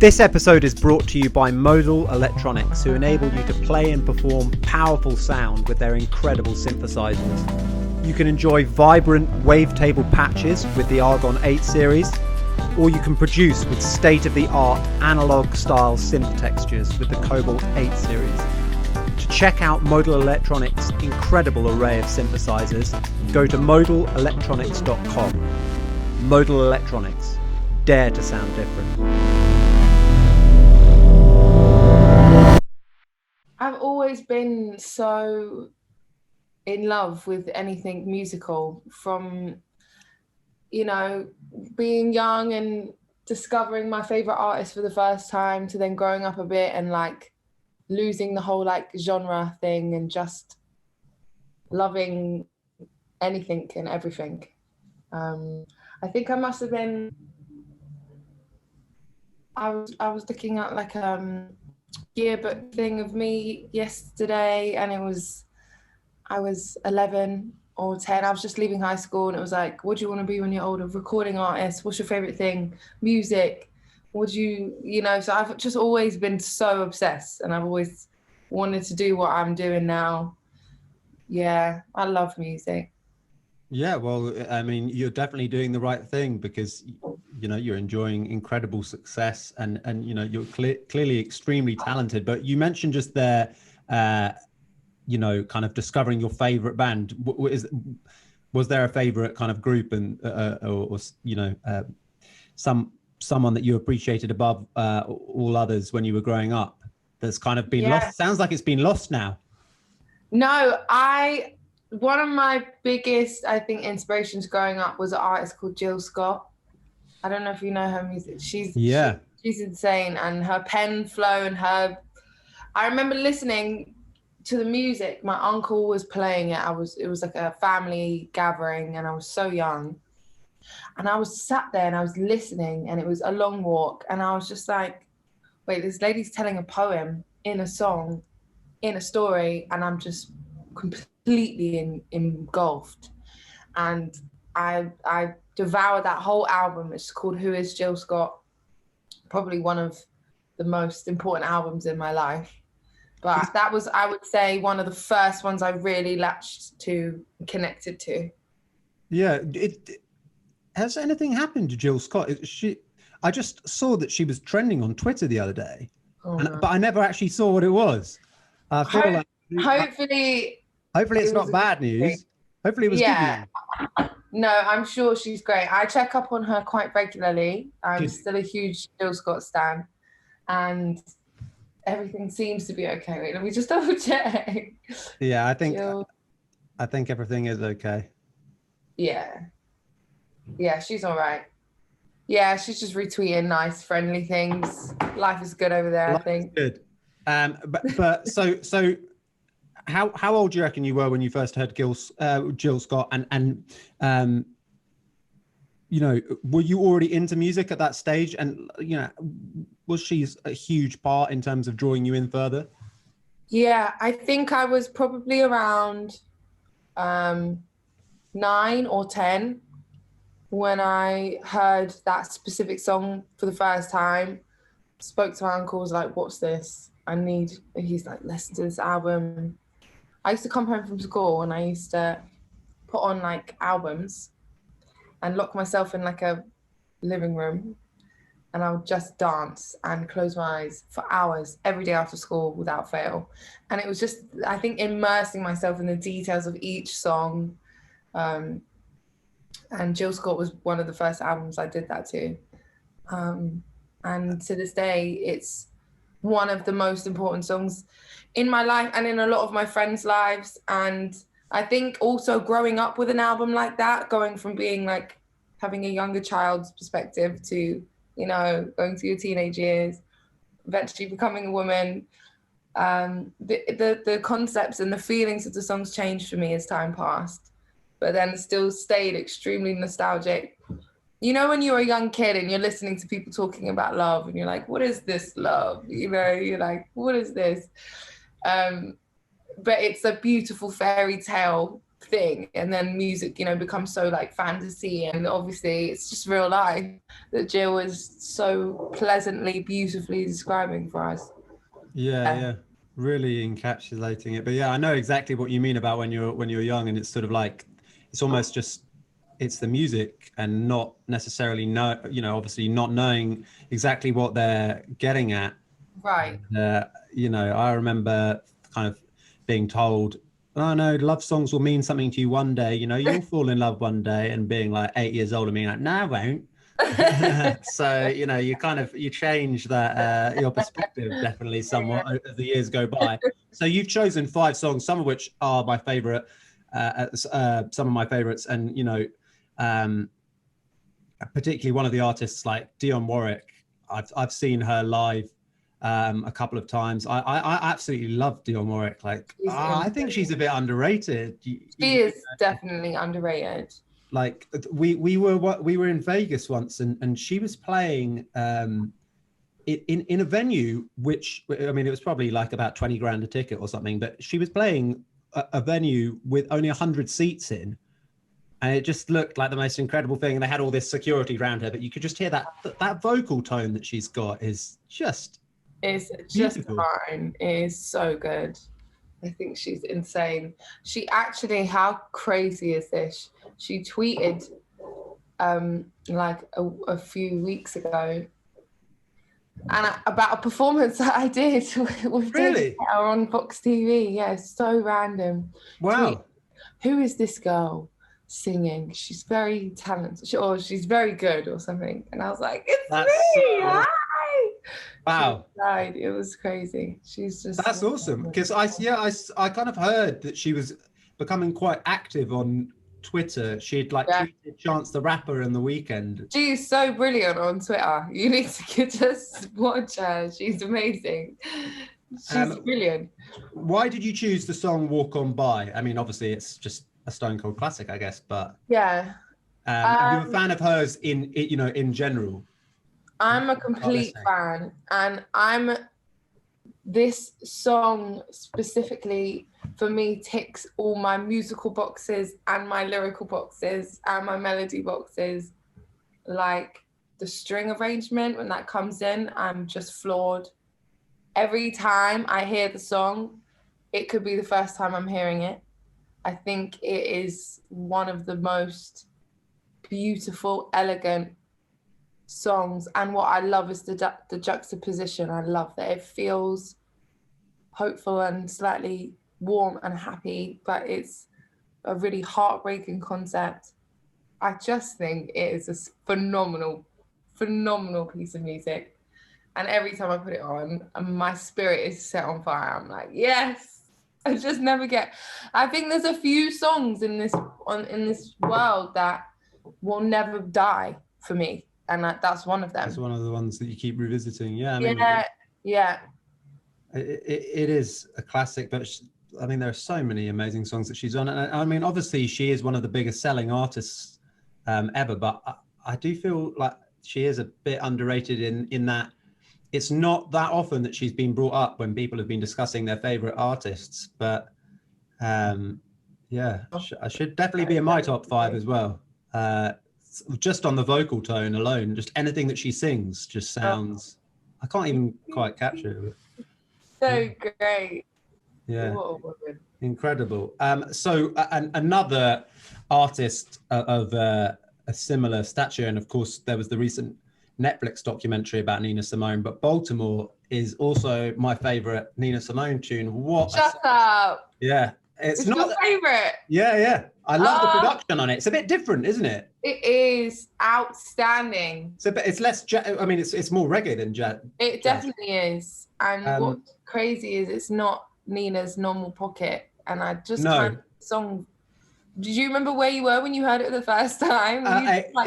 This episode is brought to you by Modal Electronics, who enable you to play and perform powerful sound with their incredible synthesizers. You can enjoy vibrant wavetable patches with the Argon 8 series, or you can produce with state-of-the-art analog-style synth textures with the Cobalt 8 series. To check out Modal Electronics' incredible array of synthesizers, go to modalelectronics.com. Modal Electronics. Dare to sound different. I've always been so in love with anything musical, from, being young and discovering my favorite artist for the first time, to then growing up a bit and losing the whole genre thing and just loving anything and everything. I think I must have been, I was looking at yearbook thing of me yesterday, and I was 11 or 10. I was just leaving high school, and it was like, what do you want to be when you're older? Recording artist. What's your favorite thing? Music. What do you so I've just always been so obsessed, and I've always wanted to do what I'm doing now. Yeah, I love music. Yeah, well, I mean, you're definitely doing the right thing, because you're enjoying incredible success, and you're clearly extremely talented. But you mentioned just there, kind of discovering your favorite band. Was there a favorite kind of group and or someone that you appreciated above all others when you were growing up that's kind of been lost? Sounds like it's been lost now. No, one of my biggest, I think, inspirations growing up was an artist called Jill Scott. I don't know if you know her music. She's insane, and her pen flow and I remember listening to the music. My uncle was playing it. It was like a family gathering, and I was so young. And I was sat there and I was listening, and it was A Long Walk, and I was just like, wait, this lady's telling a poem in a song, in a story, and I'm just completely engulfed. And I devoured that whole album. It's called Who Is Jill Scott? Probably one of the most important albums in my life. But that was, I would say, one of the first ones I really latched to, connected to. Yeah. Has anything happened to Jill Scott? I just saw that she was trending on Twitter the other day, but I never actually saw what it was. Hopefully it's not bad news. Hopefully it was good news. No, I'm sure she's great. I check up on her quite regularly. I'm still a huge Jill Scott stan, and everything seems to be okay. Wait, let me just double check. Yeah, I think everything is okay. Yeah, she's all right. Yeah, she's just retweeting nice, friendly things. Life is good over there, I think. Good. But so how old do you reckon you were when you first heard Jill Scott? And were you already into music at that stage? And was she a huge part in terms of drawing you in further? Yeah, I think I was probably around 9 or 10 when I heard that specific song for the first time. Spoke to my uncle, was like, what's this? He's like, listen to this album. I used to come home from school and I used to put on albums and lock myself in a living room, and I would just dance and close my eyes for hours every day after school without fail. And it was just, I think, immersing myself in the details of each song. And Jill Scott was one of the first albums I did that to. And to this day, it's one of the most important songs in my life and in a lot of my friends' lives. And I think also growing up with an album like that, going from being having a younger child's perspective to, going through your teenage years, eventually becoming a woman, the concepts and the feelings of the songs changed for me as time passed, but then still stayed extremely nostalgic. When you're a young kid and you're listening to people talking about love and you're like, what is this love? You're like, what is this? But it's a beautiful fairy tale thing, and then music, you know, becomes so like fantasy, and obviously it's just real life that Jill was so pleasantly, beautifully describing for us. Yeah, really encapsulating it. But yeah, I know exactly what you mean about when you're young, and it's sort of like it's almost just it's the music and not necessarily obviously not knowing exactly what they're getting at. Right. I remember kind of being told, oh no, love songs will mean something to you one day, you'll fall in love one day, and being like 8 years old and being like, no, I won't. So, you change that, your perspective definitely somewhat as the years go by. So you've chosen 5 songs, some of which are my favorite, some of my favorites. And, particularly one of the artists like Dionne Warwick, I've seen her live a couple of times. I absolutely love Dionne Warwick. I think she's a bit underrated. She is definitely underrated. Like we were in Vegas once, and she was playing in a venue which, I mean, it was probably like about 20 grand a ticket or something, but she was playing a venue with only 100 seats in. And it just looked like the most incredible thing. And they had all this security around her, but you could just hear that vocal tone that she's got is just beautiful. Fine. It is so good. I think she's insane. She actually, how crazy is this? She tweeted like a few weeks ago, and about a performance that I did with Really? on Fox TV. Yeah, so random. Wow. Tweet, who is this girl singing? She's very talented, or she's very good, or something. And I was like, it's me. Hi. Wow. It was crazy. That's awesome, because I kind of heard that she was becoming quite active on Twitter. She'd tweeted Chance the Rapper in the weekend. She's so brilliant on Twitter. You need to just watch her. She's amazing. She's brilliant. Why did you choose the song Walk On By? I mean, obviously it's just a Stone Cold classic, I guess, but yeah. Are you a fan of hers in general? I'm a complete fan, and this song specifically for me ticks all my musical boxes and my lyrical boxes and my melody boxes. Like the string arrangement, when that comes in, I'm just floored. Every time I hear the song, it could be the first time I'm hearing it. I think it is one of the most beautiful, elegant songs, and what I love is the juxtaposition. I love that it feels hopeful and slightly warm and happy, but it's a really heartbreaking concept. I just think it is a phenomenal piece of music, and every time I put it on, my spirit is set on fire. I'm like, yes. I just never get. I think there's a few songs in this world that will never die for me, and that's one of them. It's one of the ones that you keep revisiting. Yeah. I mean, yeah. It is a classic, but I mean, there are so many amazing songs that she's on. And I mean, obviously, she is one of the biggest selling artists ever, but I do feel like she is a bit underrated in that it's not that often that she's been brought up when people have been discussing their favorite artists. But I should definitely be in my top 5 as well. Just on the vocal tone alone, just anything that she sings just sounds, I can't even quite capture it. So great. Yeah. What a woman. Incredible. So another artist of a similar stature, and of course there was the recent Netflix documentary about Nina Simone, but Baltimore is also my favorite Nina Simone tune. Shut up. Yeah. It's not your favorite. Yeah. I love the production on it. It's a bit different, isn't it? It is outstanding. So, but it's less. I mean, it's more reggae than jazz. It definitely is. And what's crazy is it's not Nina's normal pocket. And I just kind of song. Did you remember where you were when you heard it the first time?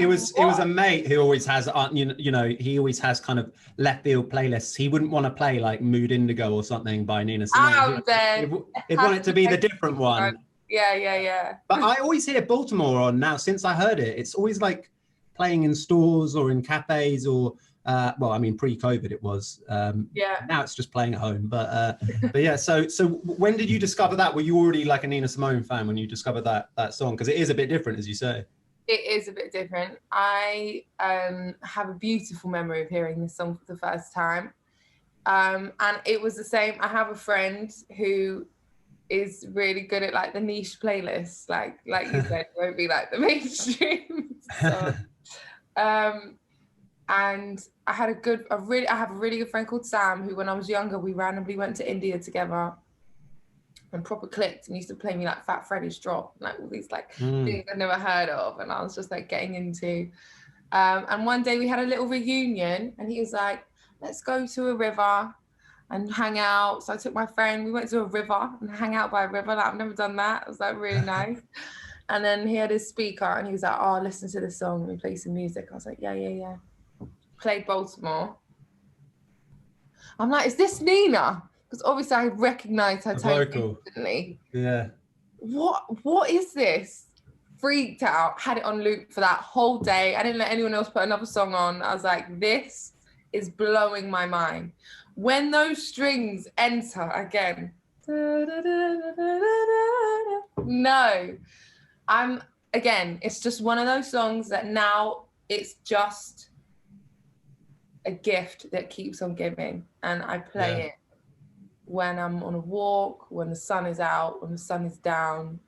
It was a mate who always has, he always has kind of left field playlists. He wouldn't want to play like Mood Indigo or something by Nina Simone. He'd want it to be the different one. Yeah. But I always hear Baltimore on now since I heard it. It's always like playing in stores or in cafes or Well, I mean, pre-COVID it was. Yeah. Now it's just playing at home. But yeah. So when did you discover that? Were you already like a Nina Simone fan when you discovered that song? Because it is a bit different, as you say. It is a bit different. I have a beautiful memory of hearing this song for the first time. And it was the same. I have a friend who is really good at like the niche playlists, like you said, it won't be like the mainstream. So, and I have a really good friend called Sam, who when I was younger, we randomly went to India together and proper clicked, and used to play me like Fat Freddy's Drop, like all these like things I'd never heard of, and I was just like getting into. And one day we had a little reunion, and he was like, let's go to a river and hang out. So I took my friend, we went to a river and hang out by a river. Like, I've never done that. It was like really nice. And then he had his speaker and he was like, oh, listen to this song. And we played some music. I was like, yeah. Played Baltimore. I'm like, is this Nina? Because obviously I recognized her tone instantly. Yeah. What is this? Freaked out, had it on loop for that whole day. I didn't let anyone else put another song on. I was like, this is blowing my mind. When those strings enter again, no, it's just one of those songs that now it's just a gift that keeps on giving. And I play it when I'm on a walk, when the sun is out, when the sun is down.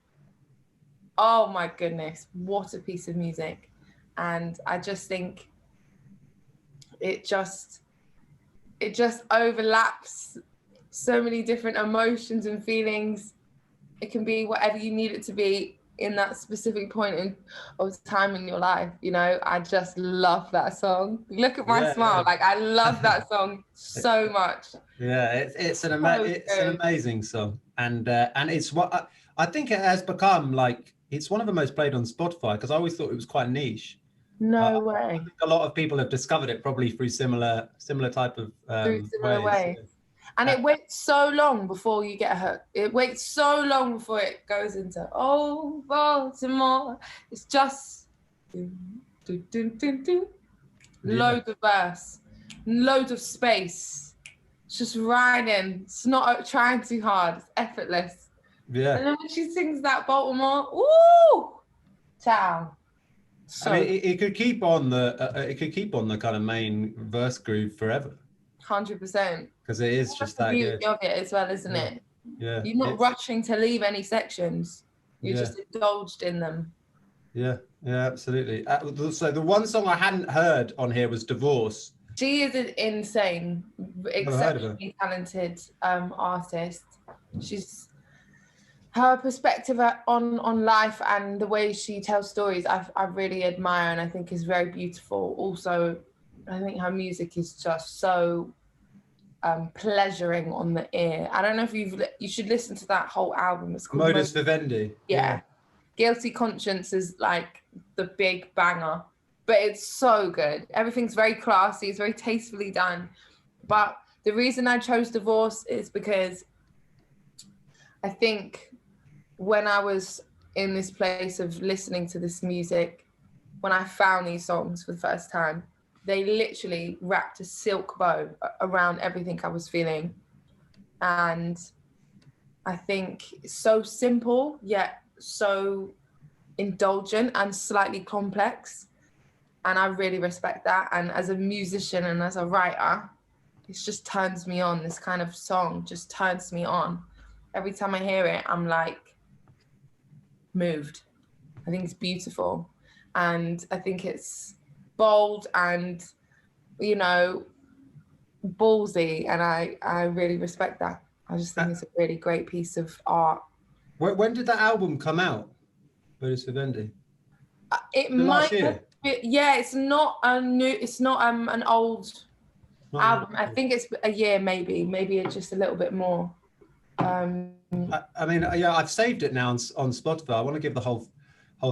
Oh my goodness, what a piece of music. And I just think it just overlaps so many different emotions and feelings. It can be whatever you need it to be in that specific point of time in your life. You know, I just love that song. Look at my smile. Like, I love that song so much. Yeah, it's an amazing song. And it's what I think it has become, like, it's one of the most played on Spotify, because I always thought it was quite niche. No way. I think a lot of people have discovered it probably through similar type of ways. And it waits so long before you get a hook. It waits so long before it goes into, oh, Baltimore. It's just loads of verse, loads of space. It's just riding. It's not trying too hard. It's effortless. Yeah. And then when she sings that Baltimore, ooh, ciao. So, I mean, it could keep on the kind of main verse groove forever. 100%. Because it is just that good. Beauty of it as well, isn't it? Yeah. You're not rushing to leave any sections. You're just indulged in them. Yeah, absolutely. So the one song I hadn't heard on here was Divorce. She is an insane, exceptionally talented artist. Her perspective on life and the way she tells stories, I really admire, and I think is very beautiful. Also, I think her music is just so pleasuring on the ear. I don't know if you should listen to that whole album. It's called Modus Vivendi. Yeah. Guilty Conscience is like the big banger, but it's so good. Everything's very classy. It's very tastefully done. But the reason I chose Divorce is because I think when I was in this place of listening to this music, when I found these songs for the first time, they literally wrapped a silk bow around everything I was feeling. And I think it's so simple, yet so indulgent and slightly complex. And I really respect that. And as a musician and as a writer, it just turns me on. This kind of song just turns me on. Every time I hear it, I'm like moved. I think it's beautiful. And I think it's bold and, you know, ballsy. And I really respect that. I just think it's a really great piece of art. When did that album come out? Modus Vivendi? It might have been, it's not an old album. I think it's a year, maybe it's just a little bit more. I mean, I've saved it now on Spotify. I want to give the whole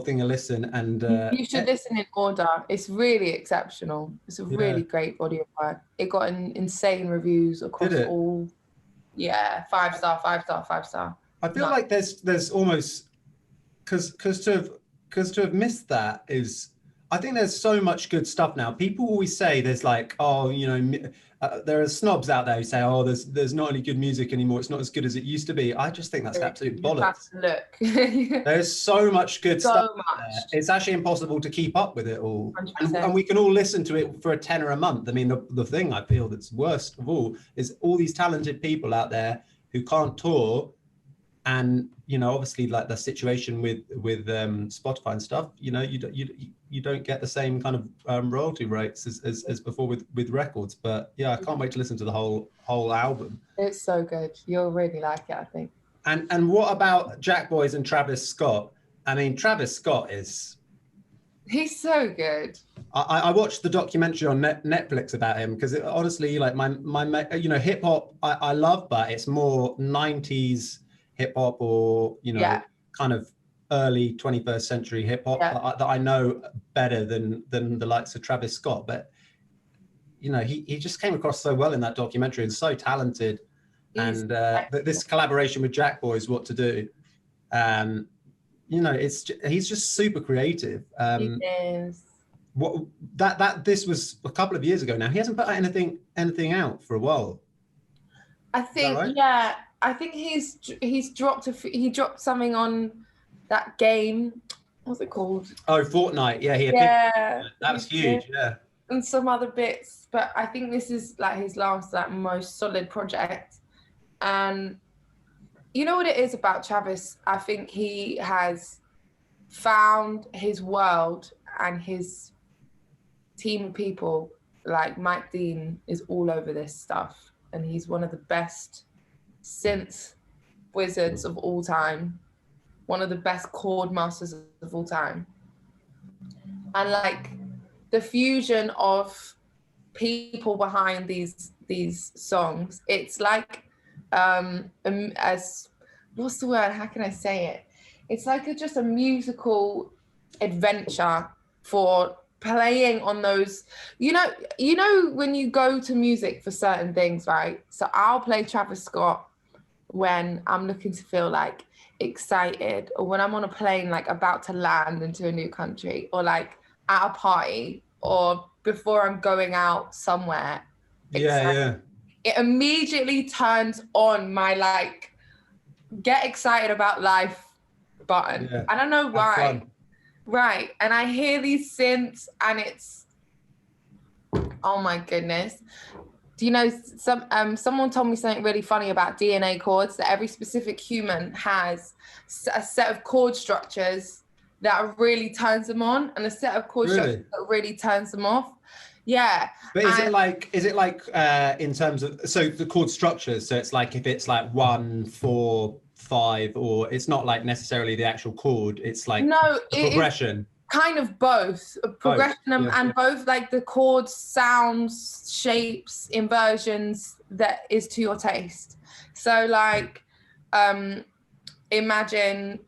thing a listen, and you should listen in order. It's really exceptional. It's a really great body of work. It got insane reviews across all. Yeah, 5 star, 5 star, 5 star. I feel like there's almost because to have missed that is, I think there's so much good stuff now. People always say there's like, oh, you know, there are snobs out there who say, oh, there's not any good music anymore. It's not as good as it used to be. I just think that's absolute bollocks. Look. There's so much good stuff. Much. It's actually impossible to keep up with it all. 100%. And we can all listen to it for a tenner a month. I mean, the thing I feel that's worst of all is all these talented people out there who can't tour. And, you know, obviously like the situation with Spotify and stuff, you know, you don't get the same kind of royalty rates as before with records. But yeah, I can't wait to listen to the whole album. It's so good. You'll really like it, I think. And what about JACKBOYS and Travis Scott? I mean, Travis Scott he's so good. I watched the documentary on Netflix about him because honestly, like my you know, hip hop I love, but it's more 90s hip hop or, you know, kind of early 21st century hip hop that I know better than the likes of Travis Scott. But, you know, he just came across so well in that documentary and so talented. And this collaboration with JACKBOYS, What to Do, you know, he's just super creative. He is. This was a couple of years ago now. He hasn't put anything out for a while. I think, right? yeah. I think he dropped something on that game. What's it called? Oh, Fortnite. Yeah, that was huge. Yeah, and some other bits, but I think this is like his last, like, most solid project. And you know what it is about Travis? I think he has found his world and his team of people. Like Mike Dean is all over this stuff, and he's one of the best synth wizards of all time, one of the best chord masters of all time. And like the fusion of people behind these songs, it's like as what's the word, how can I say it, it's like just a musical adventure for playing on those, you know when you go to music for certain things, right? So I'll play Travis Scott when I'm looking to feel like excited, or when I'm on a plane like about to land into a new country, or like at a party, or before I'm going out somewhere. Yeah. It immediately turns on my like get excited about life button. Yeah. I don't know why. Right. And I hear these synths and it's, oh my goodness. Do you know, someone told me something really funny about DNA chords, that every specific human has a set of chord structures that really turns them on, and a set of chord structures that really turns them off. Yeah. But is it like in terms of, so the chord structures, so it's like if it's like 1, 4, 5, or it's not like necessarily the actual chord, it's like progression? Kind of both progression and both, like the chords, sounds, shapes, inversions that is to your taste. So like imagine,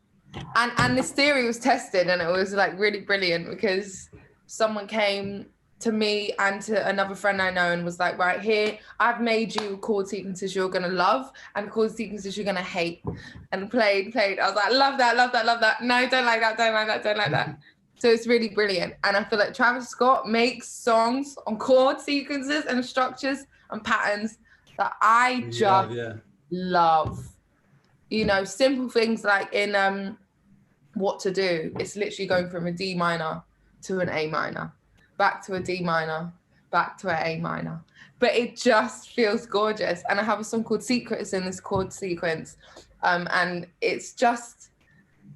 and this theory was tested and it was like really brilliant, because someone came to me and to another friend I know and was like, right here, I've made you chord sequences you're gonna love and chord sequences you're gonna hate, and played. I was like, love that. No, don't like that. So it's really brilliant. And I feel like Travis Scott makes songs on chord sequences and structures and patterns that I just love. You know, simple things like in What to Do, it's literally going from a D minor to an A minor, back to a D minor, back to an A minor. But it just feels gorgeous. And I have a song called Secrets in this chord sequence. And it's just,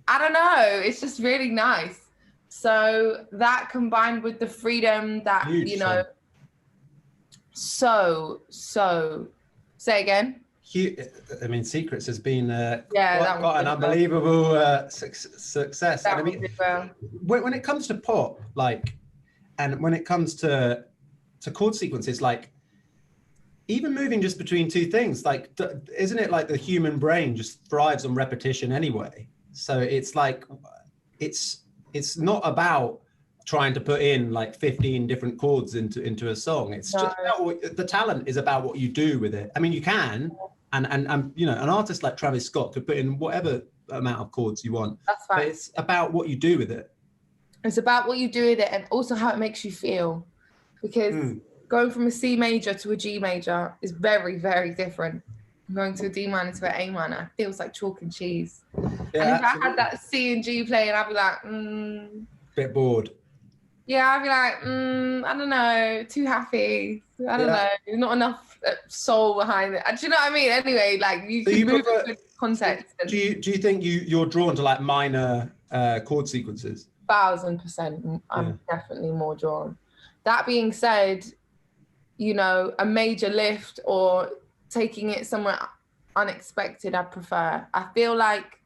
I don't know, it's just really nice. So that combined with the freedom that, huge, you know, so say again. I mean, Secrets has been quite an unbelievable success. That, and I mean, well. when it comes to pop, like, and when it comes to chord sequences, like, even moving just between two things, like, isn't it like the human brain just thrives on repetition anyway? So it's like, it's not about trying to put in like 15 different chords into a song. It's just about the talent is about what you do with it. I mean, you can, and you know, an artist like Travis Scott could put in whatever amount of chords you want. That's right. But it's about what you do with it. It's about what you do with it and also how it makes you feel. Because going from a C major to a G major is very, very different. Going to a D minor to an A minor feels like chalk and cheese. Yeah, and if absolutely. I had that C and G playing, I'd be like, Bit bored. Yeah, I'd be like, I don't know, too happy. I don't know, not enough soul behind it. Do you know what I mean? Anyway, like you can move it with context. Do you think you're drawn to like minor chord sequences? 1000%. I'm definitely more drawn. That being said, you know, a major lift or taking it somewhere unexpected, I prefer. I feel like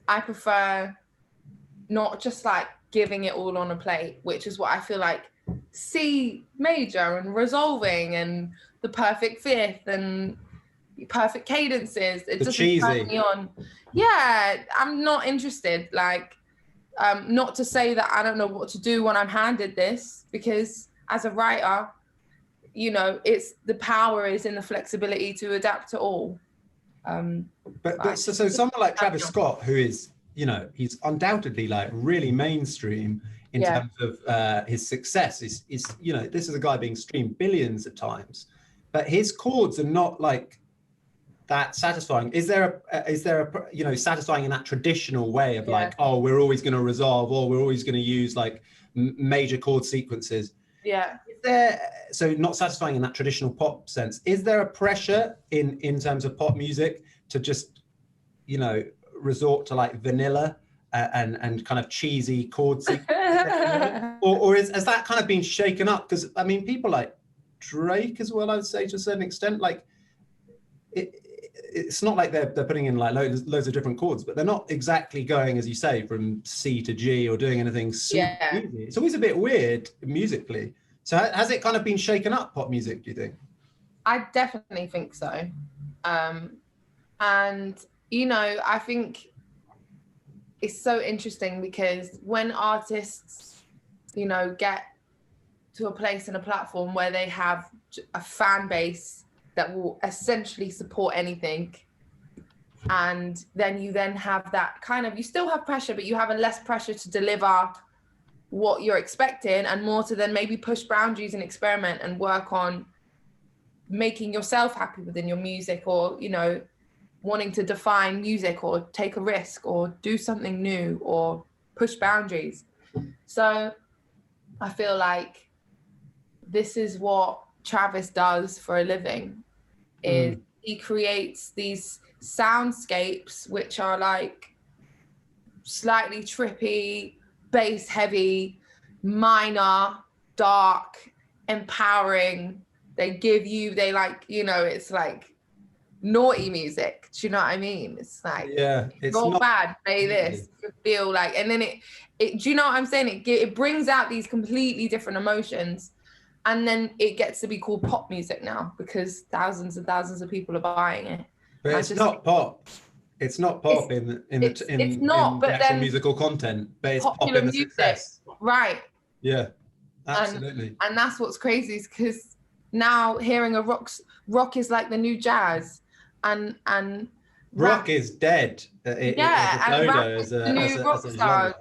I prefer not just like giving it all on a plate, which is what I feel like C major and resolving and the perfect fifth and perfect cadences. It doesn't turn me on. Yeah, I'm not interested. Like, not to say that I don't know what to do when I'm handed this, because as a writer, you know, it's the power is in the flexibility to adapt to all. But so someone like Travis Scott, who is, you know, he's undoubtedly like really mainstream in terms of his success. Is you know, this is a guy being streamed billions of times, but his chords are not like that satisfying. Is there a you know, satisfying in that traditional way of like, oh, we're always going to resolve, or we're always going to use like major chord sequences? Yeah. Is there, so not satisfying in that traditional pop sense. Is there a pressure in terms of pop music to just, you know, resort to like vanilla and kind of cheesy chord sequences? or has that kind of been shaken up? Because I mean, people like Drake as well, I would say to a certain extent, like it's not like they're putting in like loads of different chords, but they're not exactly going, as you say, from C to G or doing anything super easy. It's always a bit weird musically. So has it kind of been shaken up, pop music, do you think? I definitely think so. And, you know, I think it's so interesting because when artists, you know, get to a place and a platform where they have a fan base that will essentially support anything, and then you then have that kind of, you still have pressure, but you have a less pressure to deliver what you're expecting and more to then maybe push boundaries and experiment and work on making yourself happy within your music, or, you know, wanting to define music or take a risk or do something new or push boundaries. So I feel like this is what Travis does for a living, is he creates these soundscapes which are like slightly trippy, bass heavy, minor, dark, empowering. They like, you know, it's like naughty music. Do you know what I mean? It's like, it's not bad, play this, feel like, and then it do you know what I'm saying? It brings out these completely different emotions, and then it gets to be called pop music now because thousands and thousands of people are buying it. But it's not pop. It's not pop in the actual musical content, but it's pop in the success. Right. Yeah, absolutely. And that's what's crazy, is because now hearing a rock is like the new jazz, and rock is dead. And rap is the new rock star,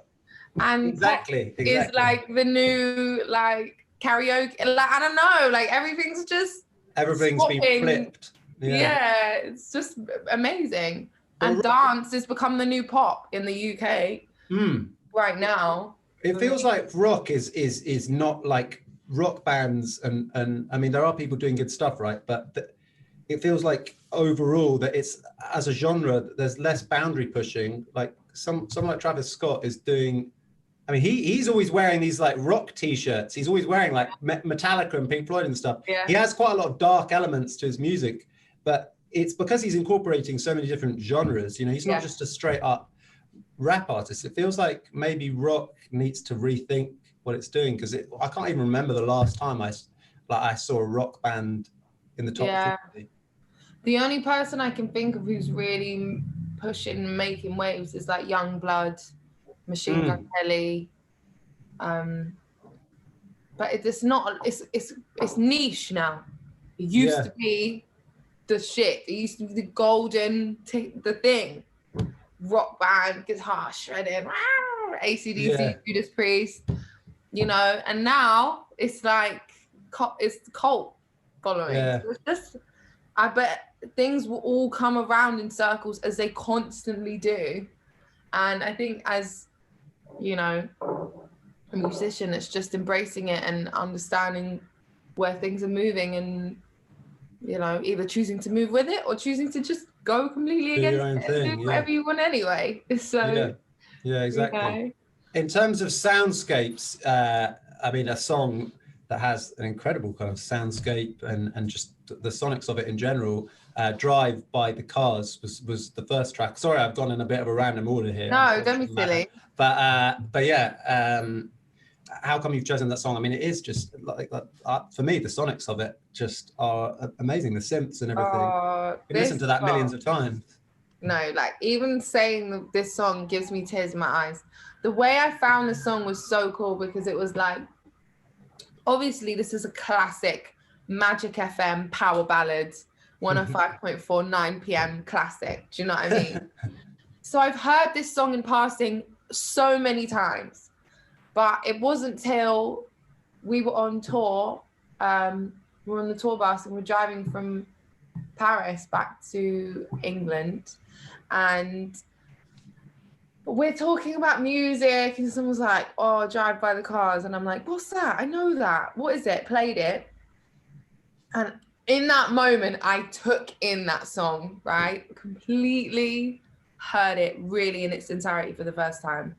and exactly is like the new like karaoke. Like, I don't know, like everything's been flipped. Yeah, it's just amazing. And dance has become the new pop in the UK right now. It feels like rock is not like rock bands, and I mean, there are people doing good stuff, right? But it feels like overall that it's, as a genre, there's less boundary pushing. Like someone like Travis Scott is doing, I mean, he's always wearing these like rock t-shirts. He's always wearing like Metallica and Pink Floyd and stuff. Yeah. He has quite a lot of dark elements to his music, but it's because he's incorporating so many different genres. You know, he's not just a straight up rap artist. It feels like maybe rock needs to rethink what it's doing, because I can't even remember the last time I saw a rock band in the top 50. The only person I can think of who's really pushing, making waves is like Youngblood, Machine Gun Kelly. But it's not, it's niche now. It used to be the shit. It used to be the the thing. Rock band, guitar shredding, AC/DC, Yeah. Judas Priest, you know, and now it's like it's the cult following. Yeah. So it's just, I bet things will all come around in circles as they constantly do. And I think as, you know, a musician, it's just embracing it and understanding where things are moving and, you know, either choosing to move with it or choosing to just go completely Do your against own it thing, and do whatever you want anyway. So, yeah, exactly. you know. In terms of soundscapes, I mean, a song that has an incredible kind of soundscape and just the sonics of it in general, Drive by the Cars was the first track. Sorry, I've gone in a bit of a random order here. No, don't be silly. But yeah, how come you've chosen that song? I mean, it is just like for me, the sonics of it just are amazing. The synths and everything. You listen to that millions of times. No, like even saying this song gives me tears in my eyes. The way I found the song was so cool because it was like, obviously this is a classic Magic FM power ballad, 105.4 9 p.m. classic. Do you know what I mean? So I've heard this song in passing so many times, but it wasn't till we were on tour. We were on the tour bus and we're driving from Paris back to England, and we're talking about music and someone's like, oh, Drive by the Cars, and I'm like, what's that? I know that. What is it? Played it, and in that moment I took in that song, right? Completely heard it really in its entirety for the first time.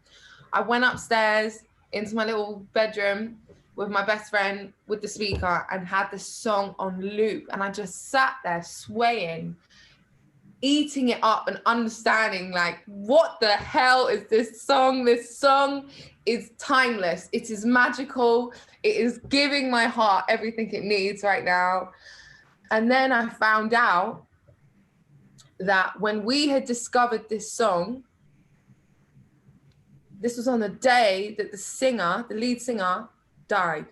I went upstairs into my little bedroom with my best friend with the speaker and had the song on loop, and I just sat there swaying, eating it up and understanding like, what the hell is this song? This song is timeless. It is magical. It is giving my heart everything it needs right now. And then I found out that when we had discovered this song, this was on the day that the lead singer, died.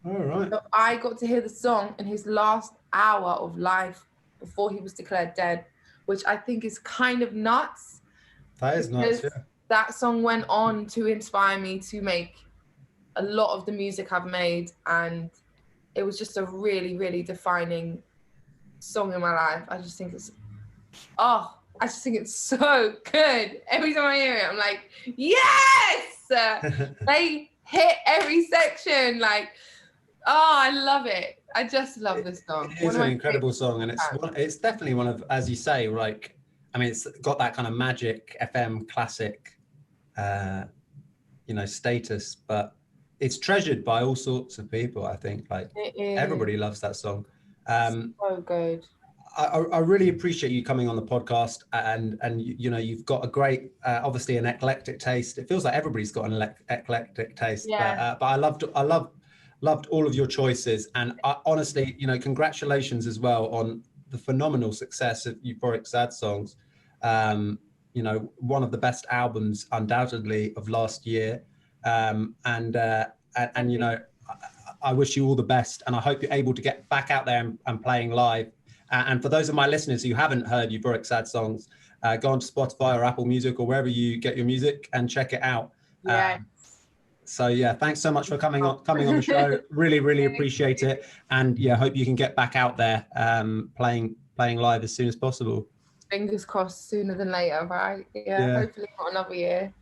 All right. So I got to hear the song in his last hour of life before he was declared dead, which I think is kind of nuts. That is nuts, yeah. That song went on to inspire me to make a lot of the music I've made, and it was just a really, really defining song in my life. I just think it's so good. Every time I hear it, I'm like, yes! They hit every section. Like, oh, I love it. I just love this song. It is an incredible song, and it's definitely one of, as you say, like, I mean, it's got that kind of Magic FM classic, status, but it's treasured by all sorts of people. I think, like, everybody loves that song. So good. I really appreciate you coming on the podcast, and you've got a great, obviously an eclectic taste. It feels like everybody's got an eclectic taste. Yeah. But I loved all of your choices, and honestly, congratulations as well on the phenomenal success of Euphoric Sad Songs. One of the best albums undoubtedly of last year, and I wish you all the best, and I hope you're able to get back out there and playing live. And for those of my listeners who haven't heard Euphoric Sad Songs, go on to Spotify or Apple Music or wherever you get your music and check it out. Yeah. So yeah, thanks so much for coming on the show. Really, really appreciate it. And yeah, hope you can get back out there playing live as soon as possible. Fingers crossed, sooner than later, right? Yeah. Hopefully not another year.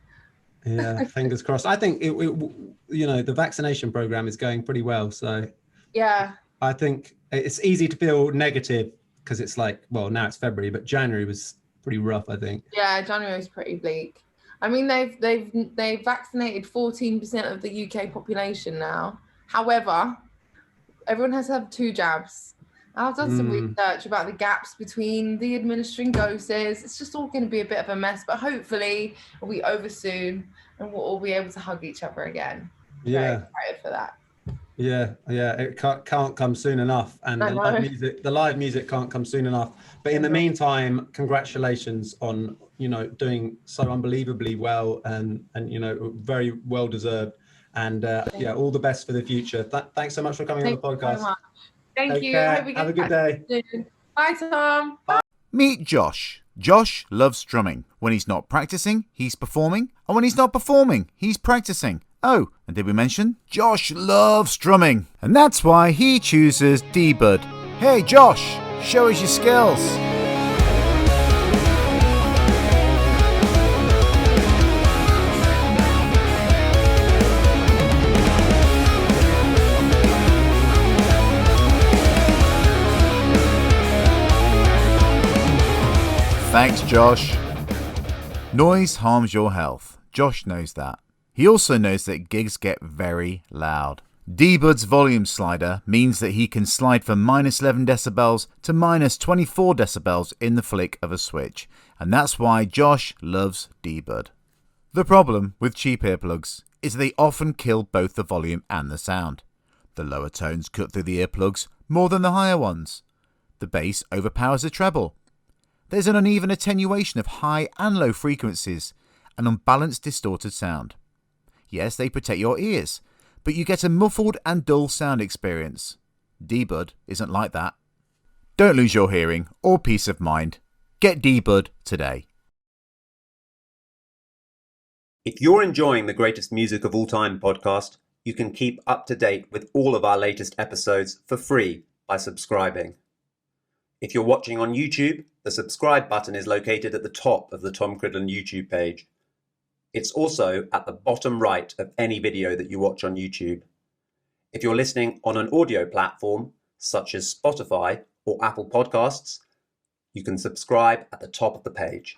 Yeah, fingers crossed. I think the vaccination program is going pretty well. So yeah, I think it's easy to feel negative because it's like, well, now it's February, but January was pretty rough, I think. Yeah, January was pretty bleak. I mean, they've vaccinated 14% of the UK population now. However, everyone has to have 2 jabs. I've done some research about the gaps between the administering doses. It's just all going to be a bit of a mess, but hopefully it'll be over soon and we'll all be able to hug each other again. Yeah. Very excited for that. Yeah, it can't come soon enough, and the live music can't come soon enough. But in the meantime, congratulations on doing so unbelievably well, and very well deserved. And all the best for the future. Thanks so much for coming on the podcast. So much. Thank you. Have a good day. Bye, Tom. Bye. Meet Josh. Josh loves drumming. When he's not practicing, he's performing. And when he's not performing, he's practicing. Oh, and did we mention? Josh loves drumming. And that's why he chooses D-Bud. Hey Josh, show us your skills. Thanks, Josh. Noise harms your health. Josh knows that. He also knows that gigs get very loud. D-Bud's volume slider means that he can slide from -11 decibels to -24 decibels in the flick of a switch. And that's why Josh loves D-Bud. The problem with cheap earplugs is that they often kill both the volume and the sound. The lower tones cut through the earplugs more than the higher ones. The bass overpowers the treble. There's an uneven attenuation of high and low frequencies, an unbalanced distorted sound. Yes, they protect your ears, but you get a muffled and dull sound experience. D-Bud isn't like that. Don't lose your hearing or peace of mind. Get D-Bud today. If you're enjoying the Greatest Music of All Time podcast, you can keep up to date with all of our latest episodes for free by subscribing. If you're watching on YouTube, the subscribe button is located at the top of the Tom Cridland YouTube page. It's also at the bottom right of any video that you watch on YouTube. If you're listening on an audio platform, such as Spotify or Apple Podcasts, you can subscribe at the top of the page.